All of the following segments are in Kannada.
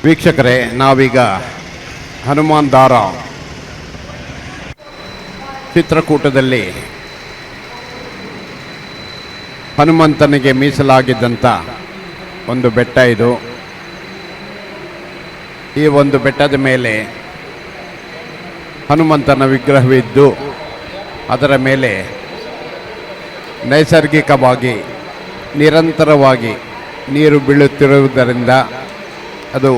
ವೀಕ್ಷಕರೇ, ನಾವೀಗ ಹನುಮಾನ್ ದಾರ ಚಿತ್ರಕೂಟದಲ್ಲಿ ಹನುಮಂತನಿಗೆ ಮೀಸಲಾಗಿದ್ದಂಥ ಒಂದು ಬೆಟ್ಟ ಇದು. ಈ ಒಂದು ಬೆಟ್ಟದ ಮೇಲೆ ಹನುಮಂತನ ವಿಗ್ರಹವಿದ್ದು ಅದರ ಮೇಲೆ ನೈಸರ್ಗಿಕವಾಗಿ ನಿರಂತರವಾಗಿ ನೀರು ಬೀಳುತ್ತಿರುವುದರಿಂದ ಅದು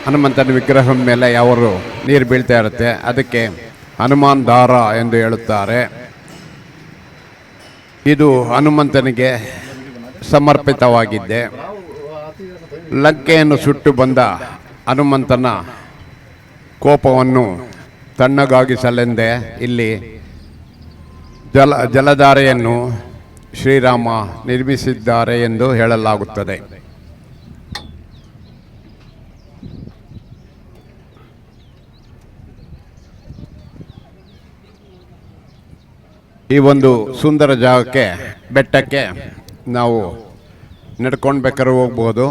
ಹನುಮಂತನ ವಿಗ್ರಹದ ಮೇಲೆ ಯಾವರು ನೀರು ಬೀಳ್ತಾ ಇರುತ್ತೆ, ಅದಕ್ಕೆ ಹನುಮಾನ್ ದಾರ ಎಂದು ಹೇಳುತ್ತಾರೆ. ಇದು ಹನುಮಂತನಿಗೆ ಸಮರ್ಪಿತವಾಗಿದ್ದೆ. ಲಂಕೆಯನ್ನು ಸುಟ್ಟು ಬಂದ ಹನುಮಂತನ ಕೋಪವನ್ನು ತಣ್ಣಗಾಗಿಸಲೆಂದೇ ಇಲ್ಲಿ ಜಲಧಾರೆಯನ್ನು ಶ್ರೀರಾಮ ನಿರ್ಮಿಸಿದ್ದಾರೆ ಎಂದು ಹೇಳಲಾಗುತ್ತದೆ. ಈ ಒಂದು ಸುಂದರ ಜಾಗಕ್ಕೆ, ಬೆಟ್ಟಕ್ಕೆ ನಾವು ನಡ್ಕೊಂಡು ಬೇಕಾದ್ರೆ ಹೋಗ್ಬೋದು.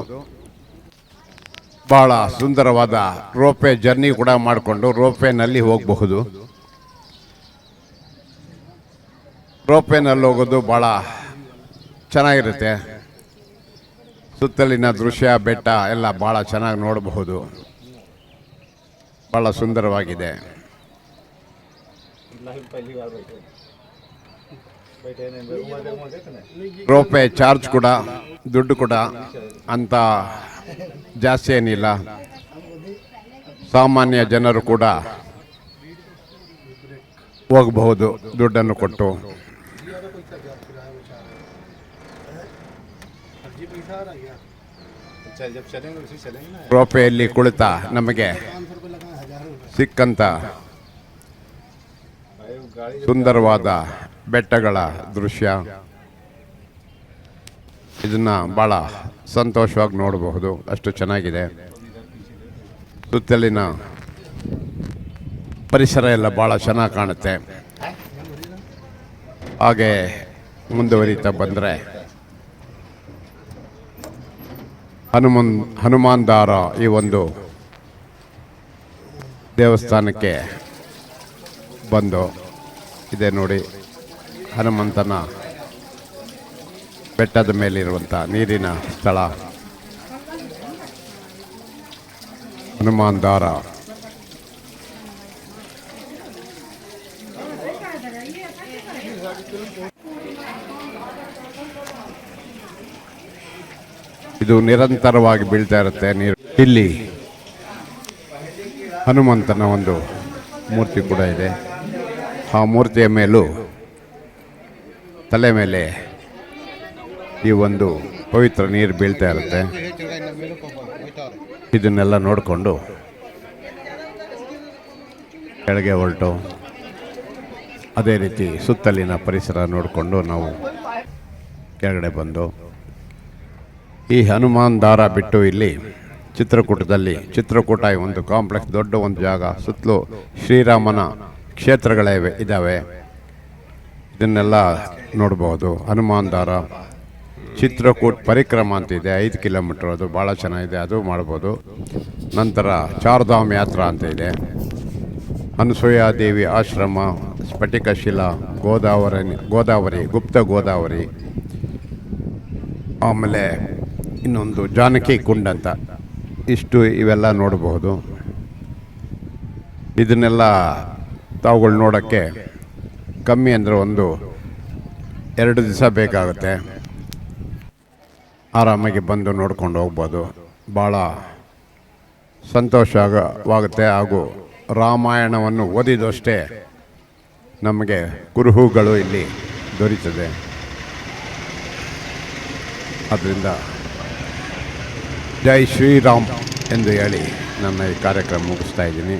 ಭಾಳ ಸುಂದರವಾದ ರೋಪೇ ಜರ್ನಿ ಕೂಡ ಮಾಡಿಕೊಂಡು ರೋಪೇನಲ್ಲಿ ಹೋಗಬಹುದು. ರೋಪೇನಲ್ಲಿ ಹೋಗೋದು ಭಾಳ ಚೆನ್ನಾಗಿರುತ್ತೆ. ಸುತ್ತಲಿನ ದೃಶ್ಯ, ಬೆಟ್ಟ ಎಲ್ಲ ಭಾಳ ಚೆನ್ನಾಗಿ ನೋಡಬಹುದು. ಭಾಳ ಸುಂದರವಾಗಿದೆ. ರೋಪೇ ಚಾರ್ಜ್ ಕೂಡ, ದುಡ್ಡು ಕೂಡ ಅಂತ ಜಾಸ್ತಿ ಏನಿಲ್ಲ. ಸಾಮಾನ್ಯ ಜನರು ಕೂಡ ಹೋಗಬಹುದು ದುಡ್ಡನ್ನು ಕೊಟ್ಟು. ರೋಪೆಯಲ್ಲಿ ಕುಳಿತ ನಮಗೆ ಸಿಕ್ಕಂತ ಸುಂದರವಾದ ಬೆಟ್ಟಗಳ ದೃಶ್ಯ, ಇದನ್ನ ಭಾಳ ಸಂತೋಷವಾಗಿ ನೋಡಬಹುದು. ಅಷ್ಟು ಚೆನ್ನಾಗಿದೆ. ಸುತ್ತಲಿನ ಪರಿಸರ ಎಲ್ಲ ಭಾಳ ಚೆನ್ನಾಗಿ ಕಾಣುತ್ತೆ. ಹಾಗೆ ಮುಂದುವರಿತಾ ಬಂದರೆ ಹನುಮಾನ್ ದಾರ ಈ ಒಂದು ದೇವಸ್ಥಾನಕ್ಕೆ ಬಂದು ಇದೆ ನೋಡಿ. ಹನುಮಂತನ ಬೆಟ್ಟದ ಮೇಲಿರುವಂಥ ನೀರಿನ ಸ್ಥಳ ಹನುಮಾನ್ ದಾರ. ಇದು ನಿರಂತರವಾಗಿ ಬೀಳ್ತಾ ಇರುತ್ತೆ ನೀರು. ಇಲ್ಲಿ ಹನುಮಂತನ ಒಂದು ಮೂರ್ತಿ ಕೂಡ ಇದೆ. ಆ ಮೂರ್ತಿಯ ಮೇಲೂ ತಲೆ ಮೇಲೆ ಈ ಒಂದು ಪವಿತ್ರ ನೀರು ಬೀಳ್ತಾ ಇರುತ್ತೆ. ಇದನ್ನೆಲ್ಲ ನೋಡಿಕೊಂಡು ಕೆಳಗೆ ಹೊರಟು ಅದೇ ರೀತಿ ಸುತ್ತಲಿನ ಪರಿಸರ ನೋಡಿಕೊಂಡು ನಾವು ಕೆಳಗಡೆ ಬಂದು ಈ ಹನುಮಾನ್ ದಾರ ಬಿಟ್ಟು ಇಲ್ಲಿ ಚಿತ್ರಕೂಟದಲ್ಲಿ, ಚಿತ್ರಕೂಟ ಒಂದು ಕಾಂಪ್ಲೆಕ್ಸ್, ದೊಡ್ಡ ಒಂದು ಜಾಗ, ಸುತ್ತಲೂ ಶ್ರೀರಾಮನ ಕ್ಷೇತ್ರಗಳೇ ಇದ್ದಾವೆ. ಇದನ್ನೆಲ್ಲ ನೋಡ್ಬೋದು. ಹನುಮಾನ್ ದಾರ ಚಿತ್ರಕೂಟ ಪರಿಕ್ರಮ ಅಂತಿದೆ, 5 ಕಿಲೋಮೀಟ್ರ್. ಅದು ಭಾಳ ಚೆನ್ನಾಗಿದೆ, ಅದು ಮಾಡ್ಬೋದು. ನಂತರ ಚಾರ್ಧಾಮ್ ಯಾತ್ರಾ ಅಂತ ಇದೆ. ಅನಸೂಯಾದೇವಿ ಆಶ್ರಮ, ಸ್ಫಟಿಕಶಿಲಾ, ಗೋದಾವರಿ, ಗುಪ್ತ ಗೋದಾವರಿ, ಆಮೇಲೆ ಇನ್ನೊಂದು ಜಾನಕಿ ಕುಂಡ್ ಅಂತ, ಇವೆಲ್ಲ ನೋಡಬಹುದು. ಇದನ್ನೆಲ್ಲ ತಾವುಗಳು ನೋಡೋಕ್ಕೆ ಕಮ್ಮಿ ಅಂದರೆ 1-2 ದಿವಸ ಬೇಕಾಗುತ್ತೆ. ಆರಾಮಾಗಿ ಬಂದು ನೋಡ್ಕೊಂಡು ಹೋಗ್ಬೋದು. ಭಾಳ ಸಂತೋಷವಾಗುತ್ತೆ. ಹಾಗೂ ರಾಮಾಯಣವನ್ನು ಓದಿದಷ್ಟೇ ನಮಗೆ ಕುರುಹುಗಳು ಇಲ್ಲಿ ದೊರೀತದೆ. ಆದ್ದರಿಂದ ಜೈ ಶ್ರೀರಾಮ್ ಎಂದು ಹೇಳಿ ನನ್ನ ಈ ಕಾರ್ಯಕ್ರಮ ಮುಗಿಸ್ತಾ ಇದ್ದೀನಿ.